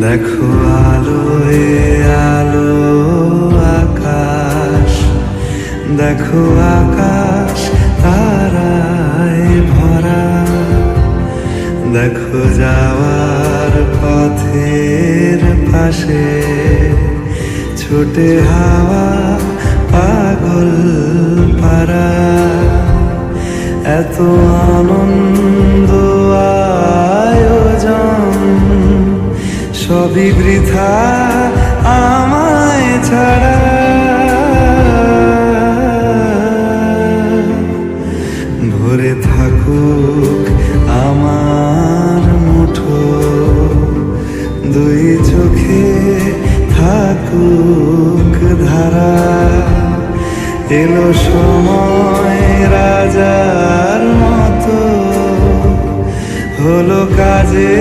দেখো আলোয় আলো আকাশ, দেখো আকাশ তারায় ভরা, দেখো যাওয়ার পথের পাশে ছোটে হাওয়া পাগল পারা। এত আনন্দ আয়োজন সবই বৃথা আমায় ছাড়া। ভরে থাকুক আমার মুঠো, দুই চোখে থাকুক ধারা। এলো সময় রাজার মতো, হলো কাজে